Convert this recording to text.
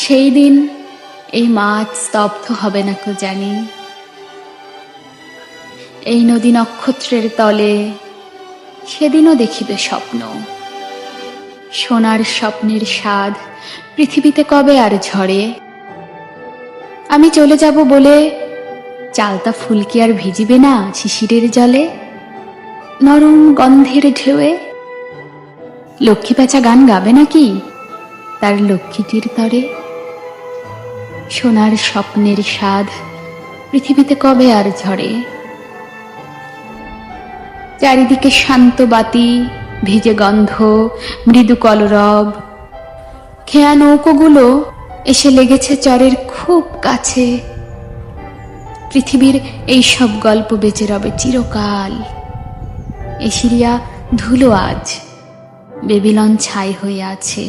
সেই দিন এই মাঠ স্তব্ধ হবে না কো জানি। এই নদী নক্ষত্রের তলে সেদিনও দেখিবে স্বপ্ন। সোনার স্বপ্নের স্বাদ পৃথিবীতে কবে আর ঝরে। আমি চলে যাব বলে চালতা ফুল কি আর ভিজিবে না শিশিরের জলে। নরম গন্ধের ঢেউয়ে লক্ষ্মী প্যাঁচা গান গাবে নাকি তার লক্ষ্মীটির তরে। সোনার স্বপ্নের স্বাদ পৃথিবীতে কবে আর ঝরে। চারিদিকে শান্ত বাতি, ভিজে গন্ধ, মৃদু কলরব। খেয়া নৌকোগুলো এসে লেগেছে চরের খুব কাছে। পৃথিবীর এই সব গল্প বেঁচে রবে চিরকাল। এশিরিয়া ধুলো আজ, বেবিলন ছাই হয়ে আছে।